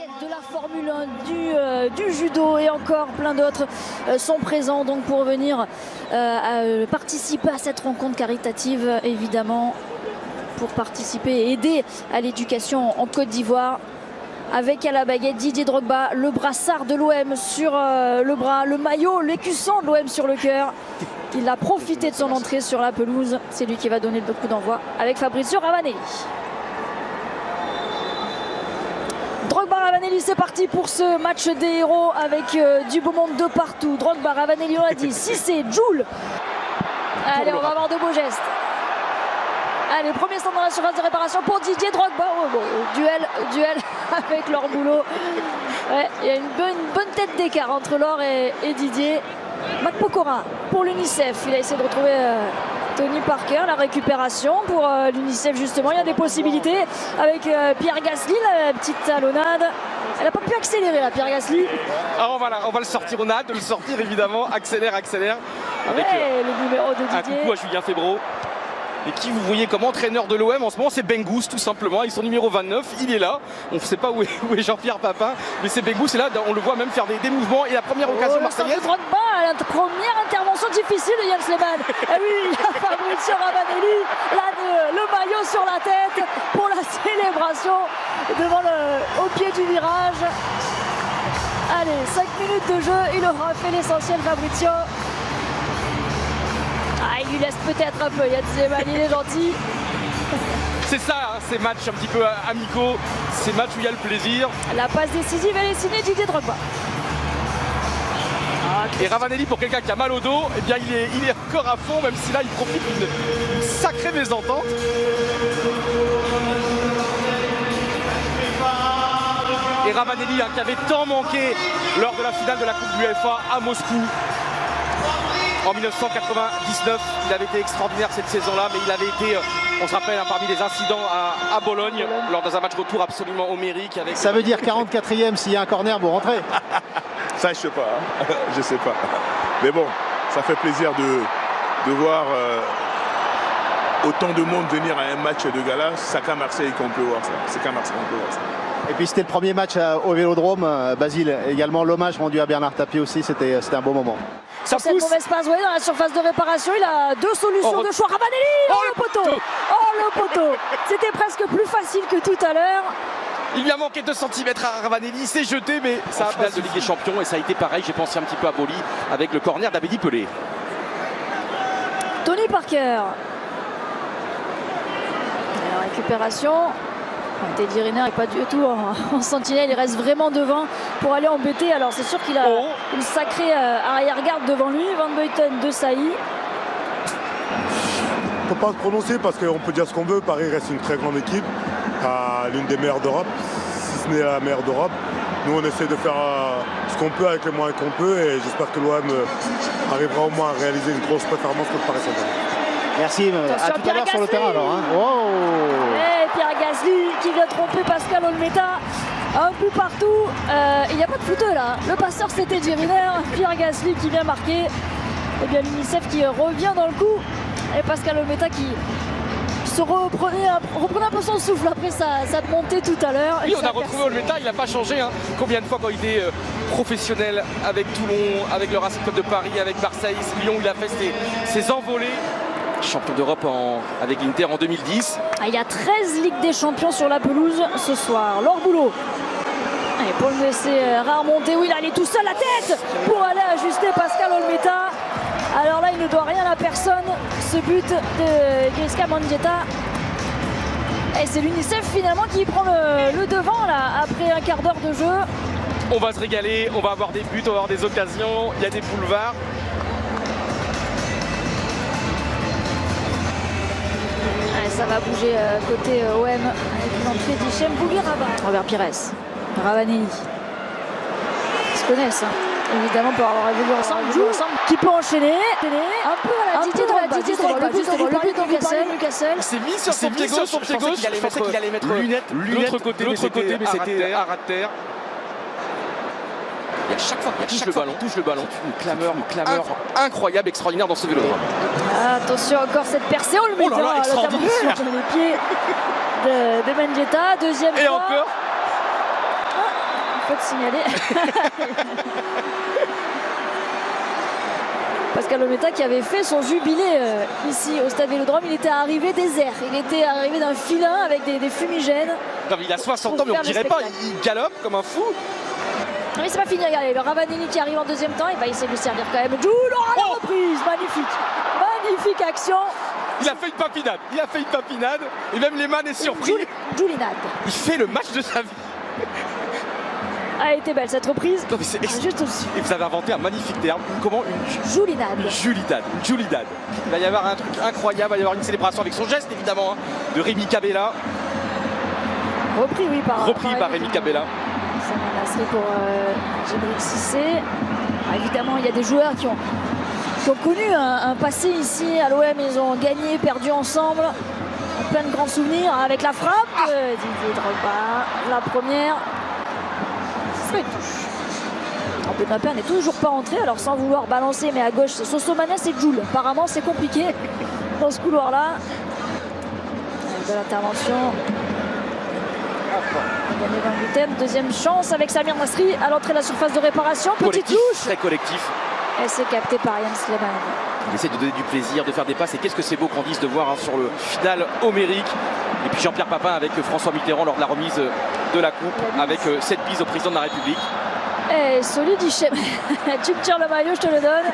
De la Formule 1, du judo et encore plein d'autres sont présents donc pour venir participer à cette rencontre caritative, évidemment, pour participer et aider à l'éducation en Côte d'Ivoire. Avec à la baguette Didier Drogba, le brassard de l'OM sur le bras, le maillot, l'écusson de l'OM sur le cœur. Il a profité de son entrée sur la pelouse. C'est lui qui va donner le coup d'envoi avec Fabrizio Ravanelli. Drogba Ravanelli, c'est parti pour ce match des héros avec du beau monde de partout. Drogba Ravanelli, on l'a dit, Cissé, Djoul. Allez, on va avoir de beaux gestes. Allez, premier stand dans la surface de réparation pour Didier Drogba. Oh, bon, duel avec Laure Boulot. Ouais, il y a une bonne tête d'écart entre Laure et Didier. Matt Pokora pour l'UNICEF. Il a essayé de retrouver Tony Parker. La récupération pour l'UNICEF, justement. Il y a des possibilités avec Pierre Gasly, la petite talonnade. Elle n'a pas pu accélérer, la Pierre Gasly. Alors on va le sortir, on a hâte de le sortir, évidemment. Accélère. Avec le numéro de Didier. Un coucou à Julien Febvreau. Et qui vous voyez comme entraîneur de l'OM en ce moment, c'est Bengous tout simplement, avec son numéro 29, il est là. On ne sait pas où est Jean-Pierre Papin, mais c'est Bengous, et là on le voit même faire des mouvements. Et la première occasion marseillaise. La première intervention difficile de Yann Sleman. Et oui, il y a Fabrizio Ravanelli, là le maillot sur la tête pour la célébration au pied du virage. Allez, 5 minutes de jeu, il aura fait l'essentiel Fabrizio. Il lui laisse peut-être un peu, Yann Sleman, il est gentil. C'est ça, hein, ces matchs un petit peu amicaux, ces matchs où il y a le plaisir. La passe décisive, elle est signée Didier Drogba. Et Ravanelli, pour quelqu'un qui a mal au dos, eh bien il est encore à fond, même si là il profite d'une sacrée mésentente. Et Ravanelli, hein, qui avait tant manqué lors de la finale de la Coupe de l'UEFA à Moscou. En 1999, il avait été extraordinaire cette saison-là, mais il avait été, on se rappelle, parmi les incidents à Bologne, lors d'un match retour absolument homérique. Avec... Ça veut dire 44e, s'il y a un corner, vous rentrez. Ça, je sais pas, hein. Je sais pas. Mais bon, ça fait plaisir de voir autant de monde venir à un match de gala. C'est qu'à Marseille qu'on peut voir ça. C'est qu'à Marseille qu'on peut voir ça. Et puis c'était le premier match au Vélodrome. Basile, également l'hommage rendu à Bernard Tapie aussi, c'était un beau moment. Sur cette mauvaise passe, dans la surface de réparation, il a deux solutions de choix. Ravanelli, le poteau. Le poteau. C'était presque plus facile que tout à l'heure. Il lui a manqué 2 cm à Ravanelli, il s'est jeté, mais ça a finale de Ligue des Champions, et ça a été pareil, j'ai pensé un petit peu à Boli avec le corner d'Abedi Pelé. Tony Parker. La récupération. Teddy Riner n'est pas du tout en sentinelle, il reste vraiment devant pour aller embêter. Alors c'est sûr qu'il a une sacrée arrière-garde devant lui. Van Buiten, De Sailly. On ne peut pas se prononcer parce qu'on peut dire ce qu'on veut. Paris reste une très grande équipe, l'une des meilleures d'Europe, si ce n'est la meilleure d'Europe. Nous on essaie de faire ce qu'on peut avec les moyens qu'on peut et j'espère que l'OM arrivera au moins à réaliser une grosse performance contre Paris Saint-Germain. Merci, à tout à l'heure sur le terrain alors. Hein. Wow. Et Pierre Gasly qui vient tromper Pascal Olmeta un peu partout. Il n'y a pas de fouteux là. Le passeur c'était Teddy Riner. Pierre Gasly qui vient marquer. Et bien l'UNICEF qui revient dans le coup. Et Pascal Olmeta qui se reprenait un peu son souffle après sa montée tout à l'heure. Oui, on a retrouvé Olmeta, il n'a pas changé. Hein. Combien de fois quand il était professionnel avec Toulon, avec le Racing Club de Paris, avec Marseille, Lyon, il a fait ses envolées. Champion d'Europe avec l'Inter en 2010. Il y a 13 Ligues des Champions sur la pelouse ce soir. Laure Boulot. Et pour le laisser remonter, oui, il allait tout seul la tête pour aller ajuster Pascal Olmeta. Alors là, il ne doit rien à personne. Ce but de Gaïska Mendieta. Et c'est l'UNICEF finalement qui prend le devant là, après un quart d'heure de jeu. On va se régaler, on va avoir des buts, on va avoir des occasions, il y a des boulevards. Ça va bouger côté OM avec une entrée d'Hichem Bougueraba. Robert Pires, Ravanelli. Ils se connaissent, hein. Évidemment pour avoir évolué ensemble, qui peut enchaîner. Un peu à la Didier Drogba, le but de Newcastle. Il s'est mis sur son pied gauche, je pensais qu'il allait mettre lunettes de l'autre côté, mais c'était à ras de terre. Et à chaque fois qu'il touche le ballon, une clameur incroyable, extraordinaire dans ce Vélodrome. Attention encore cette percée, on le met extraordinaire sur les pieds de Mendieta, deuxième et fois. Encore peux te signaler. Pascal Olmeta qui avait fait son jubilé ici au Stade Vélodrome, il était arrivé désert, il était arrivé d'un filin avec des fumigènes. Non, mais il a 60 ans, mais on ne dirait pas, il galope comme un fou. Mais c'est pas fini, regardez, le Ravanelli qui arrive en deuxième temps, il va essayer de lui servir quand même. Jules, la reprise, magnifique, magnifique action. Il a fait une papinade, et même Lehmann est surpris. Julinade. Il fait le match de sa vie. A été belle cette reprise. Non, mais c'est juste au-dessus. Et vous avez inventé un magnifique terme. Comment une Julinade. Julidade. Il va y avoir un truc incroyable, il va y avoir une célébration avec son geste évidemment de Rémi Cabella. Repris, oui, par Rémi Cabella. Samir Nasri pour Djibril Cissé. Évidemment, il y a des joueurs qui ont connu un passé ici à l'OM. Ils ont gagné, perdu ensemble. Plein de grands souvenirs avec la frappe de Didier Drogba. La première. Ce serait une touche. Benoît n'est toujours pas entré, alors sans vouloir balancer, mais à gauche c'est Sosomanes et Jules. Apparemment c'est compliqué dans ce couloir-là. De l'intervention. On gagne 28e. Deuxième chance avec Samir Nasri à l'entrée de la surface de réparation. Petite touche. Très collectif. Et c'est capté par Yann Sleman. Il essaie de donner du plaisir, de faire des passes. Et qu'est-ce que c'est beau qu'on dise de voir sur le final homérique. Et puis Jean-Pierre Papin avec François Mitterrand lors de la remise de la coupe. Avec cette bise au président de la République. Et solide Hichem. Tu me tires le maillot, je te le donne.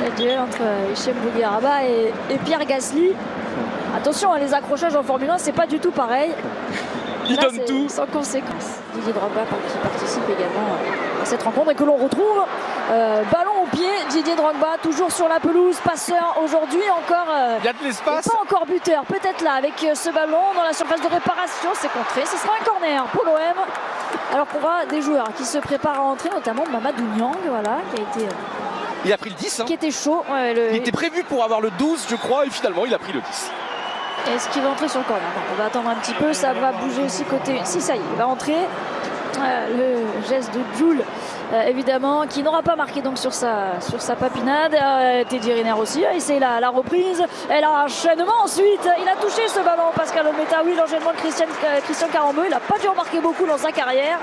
Le duel entre Hichem Bougueraba et Pierre Gasly. Attention, les accrochages en Formule 1, c'est pas du tout pareil. Il donne tout. Sans conséquence. Didier Drogba qui participe également à cette rencontre et que l'on retrouve. Ballon au pied, Didier Drogba toujours sur la pelouse, passeur aujourd'hui encore. Il y a de l'espace. Pas encore buteur, peut-être là avec ce ballon dans la surface de réparation, c'est contré. Ce sera un corner pour l'OM. Alors qu'on voit des joueurs qui se préparent à entrer, notamment Mamadou Niang, voilà, qui a été. Il a pris le 10. Qui était chaud. Ouais, il était prévu pour avoir le 12, je crois, et finalement il a pris le 10. Est-ce qu'il va entrer sur le corner? On va attendre un petit peu, ça va bouger aussi côté. Si, ça y est, il va entrer. Le geste de Jules, évidemment, qui n'aura pas marqué donc sur sa papinade. Teddy Riner aussi a essayé la reprise. Et l'enchaînement ensuite. Il a touché ce ballon, Pascal Olmeta. Oui, l'enchaînement de Christian Carambeu. Il n'a pas dû remarquer beaucoup dans sa carrière.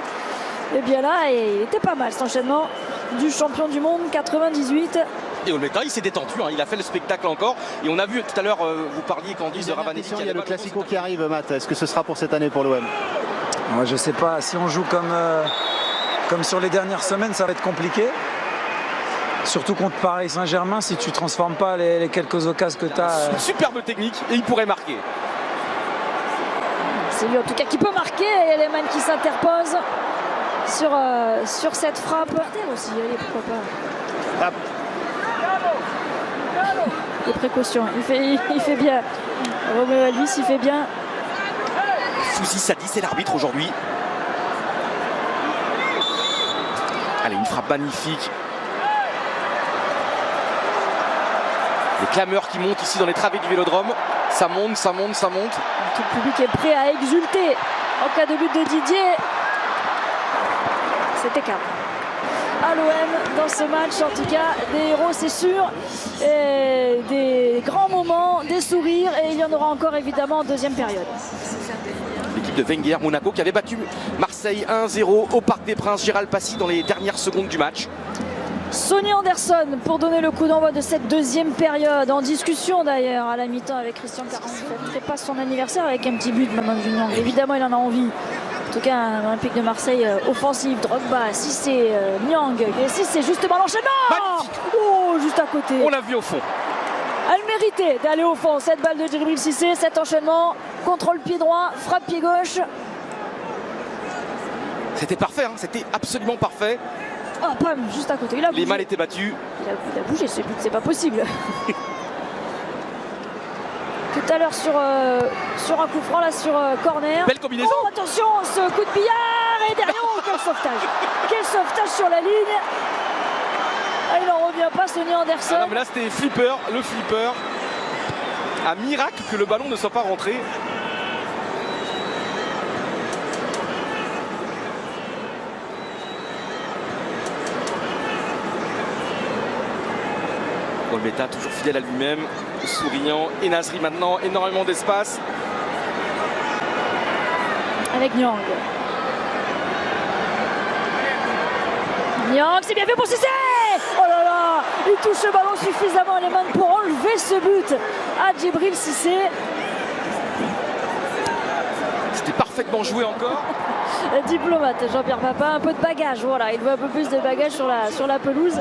Et bien là, il était pas mal cet enchaînement du champion du monde 98. Et Olmeta, il s'est détendu, hein. Il a fait le spectacle encore. Et on a vu tout à l'heure, vous parliez Candice de Ravanelli. Il y a le Classico qui arrive, Matt. Est-ce que ce sera pour cette année pour l'OM? Moi, je sais pas. Si on joue comme sur les dernières semaines, ça va être compliqué. Surtout contre Paris Saint-Germain, si tu ne transformes pas les quelques occasions que tu as. Une superbe technique et il pourrait marquer. C'est lui en tout cas qui peut marquer. Et Lehmann qui s'interpose sur cette frappe. Aussi, allez, pourquoi pas. Des précautions, il fait bien. Roméo Elvis, il fait bien. Fouzi Sadi, c'est l'arbitre aujourd'hui. Allez, une frappe magnifique. Les clameurs qui montent ici dans les travées du Vélodrome. Ça monte, ça monte, ça monte. Tout le public est prêt à exulter en cas de but de Didier. C'était calme. À l'OM dans ce match, en tout cas des héros c'est sûr, et des grands moments, des sourires, et il y en aura encore évidemment en deuxième période. L'équipe de Wenger, Monaco, qui avait battu Marseille 1-0 au Parc des Princes. Gérald Passy dans les dernières secondes du match. Sonny Anderson pour donner le coup d'envoi de cette deuxième période, en discussion d'ailleurs à la mi-temps avec Christian Carambeu. Il ne fait pas son anniversaire avec un petit but de Mamadou Niang. Évidemment il en a envie. En tout cas, un Olympique de Marseille offensif, Drogba, Cissé, Niang. Et Cissé, justement l'enchaînement. Oh, juste à côté. On l'a vu au fond. Elle méritait d'aller au fond, cette balle de Djibril Cissé, cet enchaînement, contrôle pied droit, frappe pied gauche. C'était parfait, hein, c'était absolument parfait. Oh, pam, juste à côté. Il a bougé. Les malles étaient battus. Il a bougé ce but, c'est pas possible. Tout à l'heure sur un coup franc, là sur corner. Belle combinaison. Oh, attention, ce coup de billard et derrière, oh, quel sauvetage. Quel sauvetage sur la ligne. Ah, il n'en revient pas, Sonny Anderson. Ah non, mais là c'était flipper, le flipper. Un miracle que le ballon ne soit pas rentré. Olmeta toujours fidèle à lui-même, souriant. Et Nasri maintenant, énormément d'espace. avec Niang. Niang, c'est bien fait pour Cissé. Oh là là, il touche le ballon suffisamment les mains pour enlever ce but à Djibril Cissé. C'était parfaitement joué encore. Diplomate, Jean-Pierre Papin, un peu de bagage, voilà, il veut un peu plus de bagage sur la pelouse.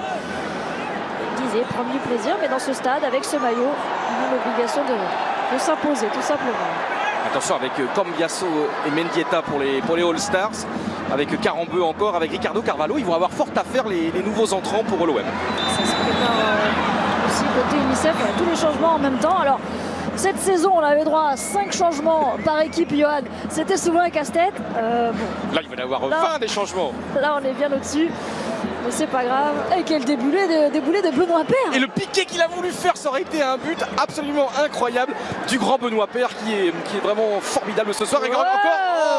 Il disait prendre du plaisir, mais dans ce stade, avec ce maillot, on a l'obligation de s'imposer, tout simplement. Attention avec Cambiasso et Mendieta pour les All-Stars, avec Carambeu encore, avec Ricardo Carvalho, ils vont avoir fort à faire les nouveaux entrants pour l'OM. Ça se prépare aussi côté UNICEF, tous les changements en même temps. Alors, cette saison, on avait droit à 5 changements par équipe, Johan. C'était souvent un casse-tête. Bon. Là, il va y avoir 20 des changements. Là, on est bien au-dessus. Mais c'est pas grave. Et quel déboulé de Benoît Paire. Et le piqué qu'il a voulu faire, ça aurait été un but absolument incroyable du grand Benoît Paire qui est vraiment formidable ce soir. Et encore.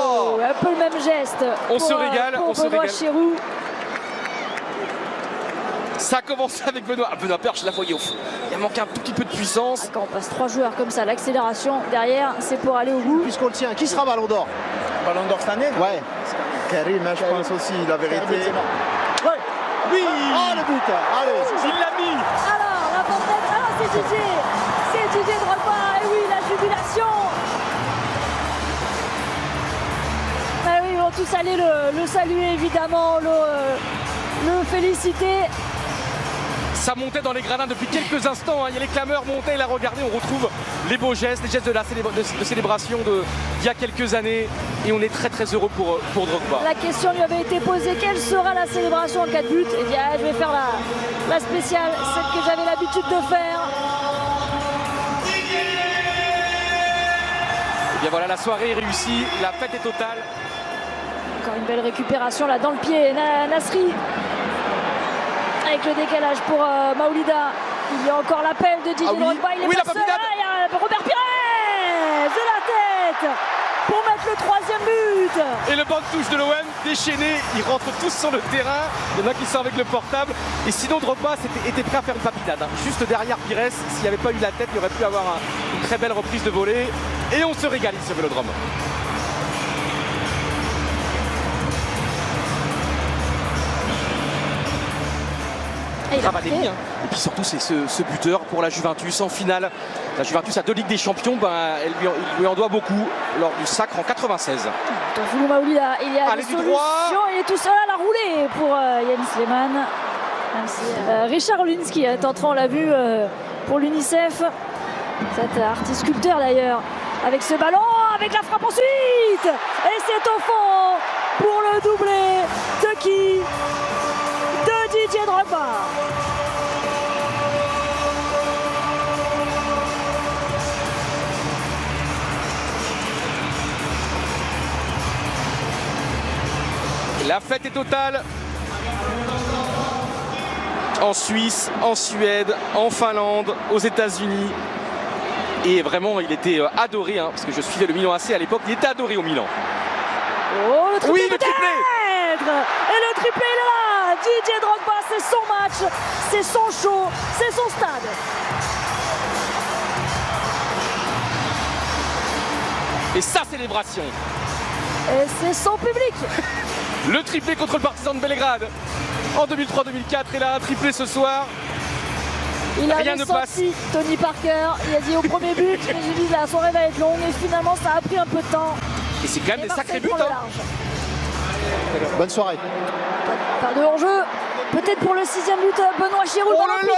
Oh, un peu le même geste. On se régale. Pour On se Benoît régale. Chirou. Ça a commencé avec Benoît Paire, je la voyais au fond. Il a manqué un tout petit peu de puissance. Quand on passe 3 joueurs comme ça, l'accélération derrière, c'est pour aller au bout. Puisqu'on le tient, qui sera Ballon d'Or? Ballon d'Or cette année? Ouais. Karim, je pense aussi, la vérité. Ouais. Oui. Oh le but. Allez. Il l'a mis. Alors, la portée, c'est Didier Drogba. Et oui, la jubilation. Ah oui, ils vont tous aller le saluer évidemment, le féliciter. Ça montait dans les gradins depuis quelques instants. Il y a les clameurs montaient, il a regardé. On retrouve les beaux gestes, les gestes de célébration d'il y a quelques années. Et on est très très heureux pour Drogba. La question lui avait été posée, quelle sera la célébration en cas de but? Il dit, je vais faire la spéciale, celle que j'avais l'habitude de faire. Et bien voilà, la soirée est réussie, la fête est totale. Encore une belle récupération là dans le pied, Nasri. Avec le décalage pour Maoulida. Il y a encore l'appel de Didier Drogba. Il est pas seul. Il y a Robert Pires de la tête pour mettre le 3e but. Et le banc de touche de l'OM déchaîné. Ils rentrent tous sur le terrain. Il y en a qui sont avec le portable. Et sinon Drogba était prêt à faire une papinade. Juste derrière Pires, s'il n'y avait pas eu la tête, il aurait pu avoir une très belle reprise de volée. Et on se régale ici au Vélodrome. Ravanelli, et puis surtout c'est ce buteur pour la Juventus en finale. La Juventus a 2 Ligues des Champions, il lui en doit beaucoup lors du sacre en 96. Tofoulou Maoulida, il y a des solutions, il est tout seul à la rouler pour Yann Sleman. Richard Lunsky est entrant, on l'a vu pour l'UNICEF. Cet artiste sculpteur d'ailleurs, avec ce ballon, avec la frappe ensuite. Et c'est au fond pour le doublé de qui? De Didier Drogba. La fête est totale. En Suisse, en Suède, en Finlande, aux États-Unis. Et vraiment, il était adoré, parce que je suivais le Milan AC à l'époque. Il était adoré au Milan. Oh, le triplé! Oui, le triplé! Et le triplé, il est là! Didier Drogba, c'est son match, c'est son show, c'est son stade. Et sa célébration. Et c'est son public. Le triplé contre le Partizan de Belgrade en 2003-2004. Et là, un triplé ce soir. Il Rien avait ne passe. senti Tony Parker, il a dit au premier but, mais j'ai dit la soirée va être longue et finalement ça a pris un peu de temps. Et c'est quand même des sacrés buts. Bonne soirée. Pas de hors-jeu, peut-être pour le 6e but, Benoît Chirou. Oh le lob!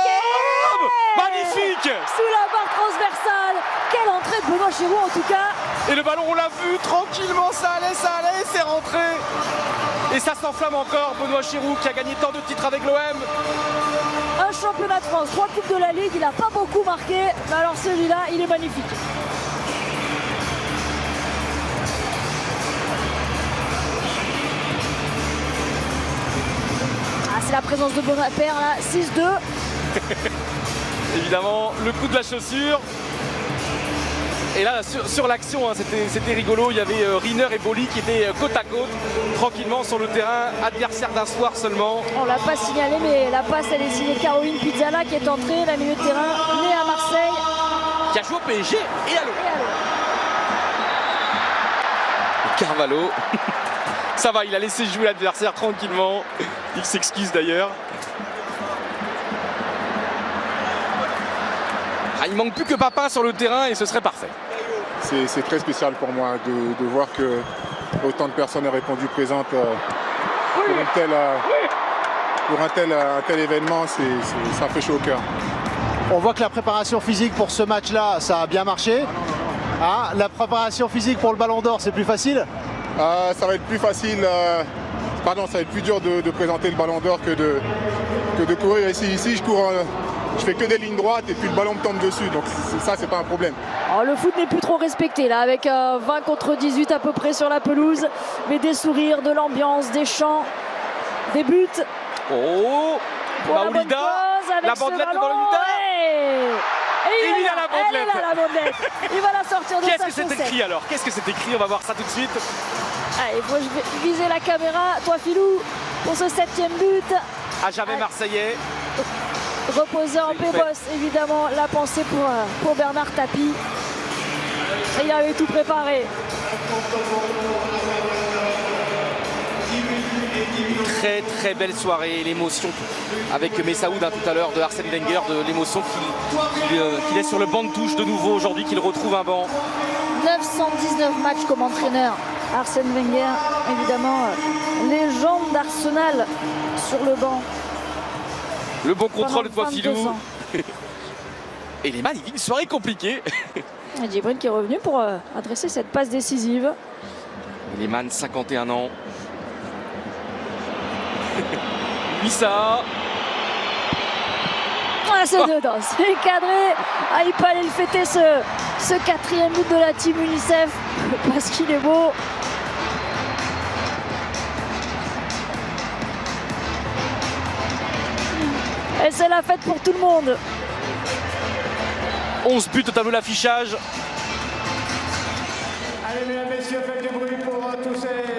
Magnifique! Sous la barre transversale. Quelle entrée de Benoît Chirou en tout cas. Et le ballon, on l'a vu tranquillement, ça allait, c'est rentré. Et ça s'enflamme encore, Benoît Chirou qui a gagné tant de titres avec l'OM. Un championnat de France, 3 coupes de la Ligue, il n'a pas beaucoup marqué, mais alors celui-là, il est magnifique. Ah, c'est la présence de Benoît Paire là, 6-2. Évidemment, le coup de la chaussure. Et là, sur l'action, c'était rigolo. Il y avait Riner et Boli qui étaient côte à côte, tranquillement sur le terrain, adversaire d'un soir seulement. On l'a pas signalé, mais la passe, elle est signée Caroline Pizzala qui est entrée, la milieu de terrain, née à Marseille. Qui a joué au PSG et à l'OM. Carvalho. Ça va, il a laissé jouer l'adversaire tranquillement. Il s'excuse d'ailleurs. Ah, il manque plus que Papin sur le terrain et ce serait parfait. C'est très spécial pour moi de voir que autant de personnes aient répondu présentes pour un tel événement. Ça fait chaud au cœur. On voit que la préparation physique pour ce match-là, ça a bien marché. Ah, la préparation physique pour le Ballon d'Or, c'est plus facile? Ça va être plus facile, ça va être plus dur de présenter le Ballon d'Or que de courir ici. Ici, je fais que des lignes droites et puis le ballon me tombe dessus, donc ça, c'est pas un problème. Alors, le foot n'est plus trop respecté là, avec 20 contre 18 à peu près sur la pelouse, mais des sourires, de l'ambiance, des chants, des buts. Oh, pour Maoulida, la bandelette de Maoulida. Et il est là, la bandelette. Il va la sortir de sa Qu'est-ce que c'est chaussette. écrit alors? Qu'est-ce que c'est écrit? On va voir ça tout de suite. Allez, moi je vais viser la caméra. Toi, Philou, pour ce 7e but. À jamais Marseillais. Reposé en Pébos, évidemment, la pensée pour Bernard Tapie. Et il avait tout préparé. Très très belle soirée, l'émotion avec Messaoud tout à l'heure de Arsène Wenger, de l'émotion qu'il est sur le banc de touche de nouveau aujourd'hui, qu'il retrouve un banc. 919 matchs comme entraîneur. Arsène Wenger, évidemment, légende d'Arsenal sur le banc. Le bon contrôle de toi, 22 Philou. ans. Et les il vit une soirée compliquée. Et Djibril qui est revenu pour adresser cette passe décisive. Lehmann, 51 ans. Wissa. Ah, c'est dedans, c'est cadré. Ah, il peut aller le fêter ce 4e but de la team UNICEF parce qu'il est beau. Et c'est la fête pour tout le monde. 11 buts au tableau d'affichage. Allez, mesdames, messieurs, faites du bruit pour tous ces